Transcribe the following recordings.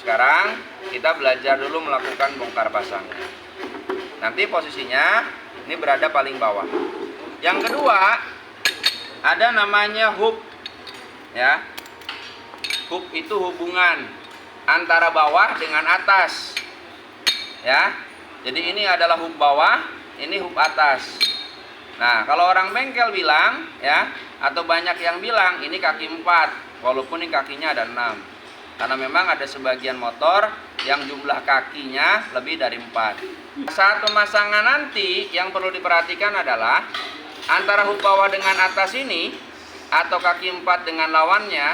Sekarang kita belajar dulu melakukan bongkar pasang. Nanti posisinya ini berada paling bawah. Yang kedua, ada namanya hub. Ya. Hub itu hubungan antara bawah dengan atas. Ya. Jadi ini adalah hub bawah, ini hub atas. Nah, kalau orang bengkel bilang, ya, atau banyak yang bilang ini kaki 4, walaupun ini kakinya ada 6. Karena memang ada sebagian motor yang jumlah kakinya lebih dari 4. Saat pemasangan nanti yang perlu diperhatikan adalah antara hub bawah dengan atas ini atau kaki 4 dengan lawannya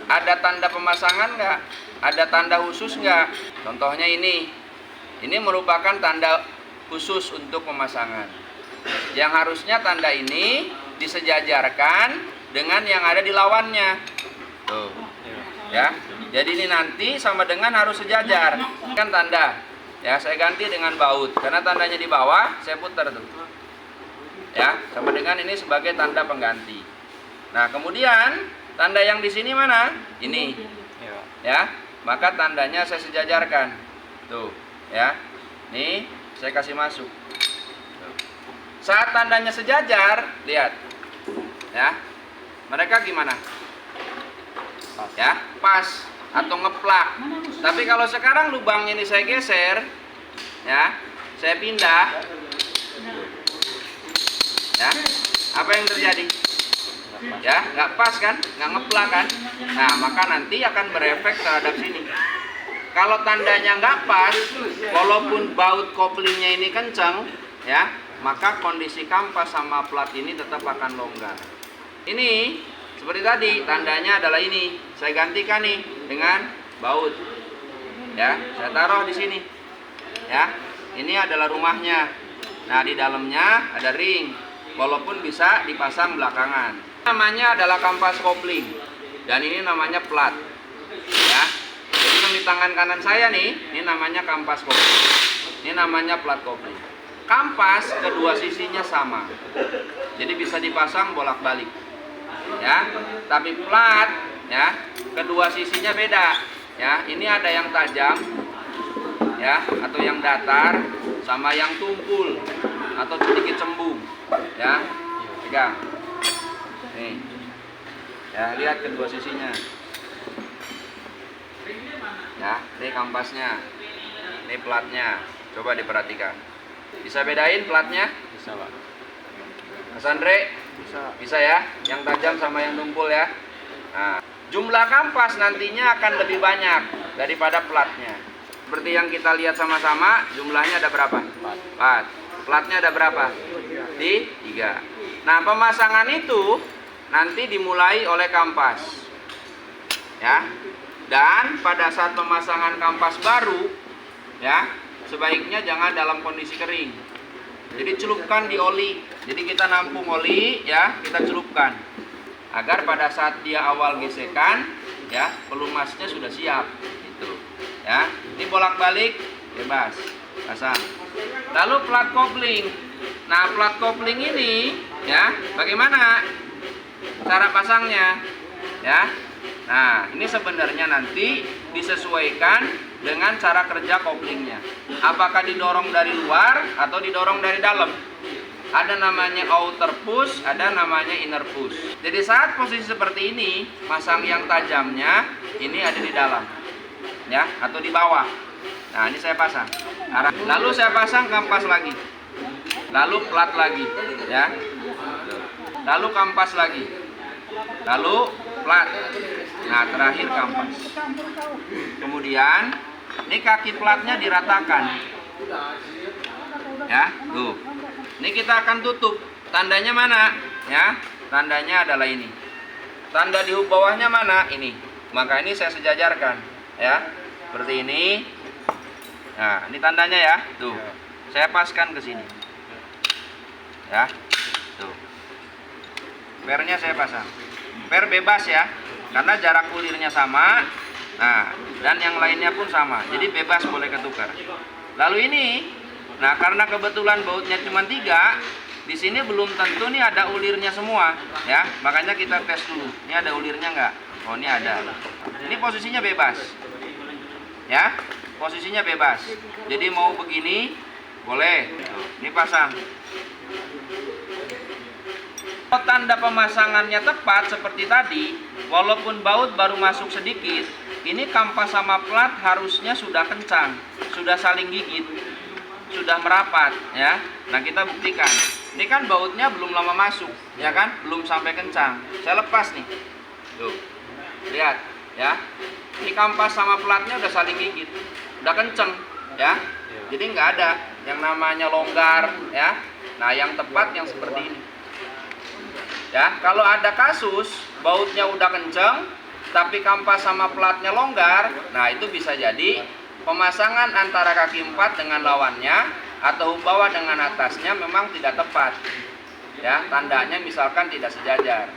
ada tanda pemasangan nggak? Ada tanda khusus nggak? Contohnya ini merupakan tanda khusus untuk pemasangan. Yang harusnya tanda ini disejajarkan dengan yang ada di lawannya. Tuh. Ya. Jadi ini nanti sama dengan harus sejajar. Kan tanda. Ya, saya ganti dengan baut karena tandanya di bawah, saya putar tuh. Ya, sama dengan ini sebagai tanda pengganti. Nah, kemudian tanda yang di sini mana? Ini. Ya. Maka tandanya saya sejajarkan. Tuh, ya. Nih, saya kasih masuk. Saat tandanya sejajar, lihat. Ya. Mereka gimana? Ya, pas atau ngeplak. Tapi kalau sekarang lubang ini saya geser, ya, saya pindah. Ya. Apa yang terjadi? Ya, nggak pas kan? Nggak ngeplak kan? Nah, maka nanti akan berefek terhadap sini. Kalau tandanya nggak pas, walaupun baut koplingnya ini kencang, ya, maka kondisi kampas sama plat ini tetap akan longgar. Ini seperti tadi, tandanya adalah ini. Saya gantikan nih dengan baut. Ya, saya taruh di sini. Ya, ini adalah rumahnya. Nah, di dalamnya ada ring, walaupun bisa dipasang belakangan. Namanya adalah kampas kopling, dan ini namanya plat. Ya. Jadi yang di tangan kanan saya nih, ini namanya kampas kopling. Ini namanya plat kopling. Kampas kedua sisinya sama. Jadi bisa dipasang bolak-balik. Ya. Tapi plat, ya, kedua sisinya beda. Ya, ini ada yang tajam, ya, atau yang datar, sama yang tumpul atau sedikit cembung. Ya. Pegang. Nih. Ya, lihat kedua sisinya. Ya, ini kampasnya, ini platnya. Coba diperhatikan. Bisa bedain platnya? Bisa, Pak. Mas Andre? Bisa. Bisa ya? Yang tajam sama yang tumpul ya. Nah, jumlah kampas nantinya akan lebih banyak daripada platnya. Seperti yang kita lihat sama-sama, jumlahnya ada berapa? 4. Platnya ada berapa? Di 3. Nah, pemasangan itu nanti dimulai oleh kampas. Ya. Dan pada saat pemasangan kampas baru, ya, sebaiknya jangan dalam kondisi kering. Jadi celupkan di oli. Jadi kita nampung oli, ya, kita celupkan. Agar pada saat dia awal gesekan, ya, pelumasnya sudah siap. Gitu. Ya, ini bolak-balik, bebas, pasang. Lalu plat kopling. Nah, plat kopling ini, ya, bagaimana cara pasangnya? Ya. Nah, ini sebenarnya nanti disesuaikan dengan cara kerja koplingnya. Apakah didorong dari luar atau didorong dari dalam? Ada namanya outer push, ada namanya inner push. Jadi saat posisi seperti ini, masang yang tajamnya ini ada di dalam, ya, atau di bawah. Nah, ini saya pasang. Lalu saya pasang kampas lagi. Lalu plat lagi, ya. Lalu kampas lagi. Lalu plat. Nah, terakhir kampas. Kemudian ini kaki platnya diratakan. Ya, tuh. Ini kita akan tutup. Tandanya mana? Ya, tandanya adalah ini. Tanda di bawahnya mana? Ini. Maka ini saya sejajarkan, ya. Seperti ini. Nah, ini tandanya ya. Tuh. Saya paskan ke sini. Ya. Tuh. Pernya saya pasang. Per bebas ya. Karena jarak ulirnya sama, nah, dan yang lainnya pun sama, jadi bebas boleh ketukar. Lalu ini, nah, karena kebetulan bautnya cuma 3, di sini belum tentu nih ada ulirnya semua, ya. Makanya kita tes dulu, ini ada ulirnya nggak? Oh, ini ada. Ini posisinya bebas, ya. Posisinya bebas. Jadi mau begini boleh. Ini pasang. Kalau tanda pemasangannya tepat seperti tadi, walaupun baut baru masuk sedikit, ini kampas sama plat harusnya sudah kencang, sudah saling gigit, sudah merapat, ya. Nah, kita buktikan. Ini kan bautnya belum lama masuk, ya kan? Belum sampai kencang. Saya lepas nih. Tuh. Lihat, ya. Ini kampas sama platnya udah saling gigit, udah kenceng, ya. Jadi nggak ada yang namanya longgar, ya. Nah, yang tepat yang seperti ini. Ya, kalau ada kasus bautnya udah kenceng tapi kampas sama platnya longgar, nah itu bisa jadi pemasangan antara kaki 4 dengan lawannya atau bawah dengan atasnya memang tidak tepat. Ya, tandanya misalkan tidak sejajar.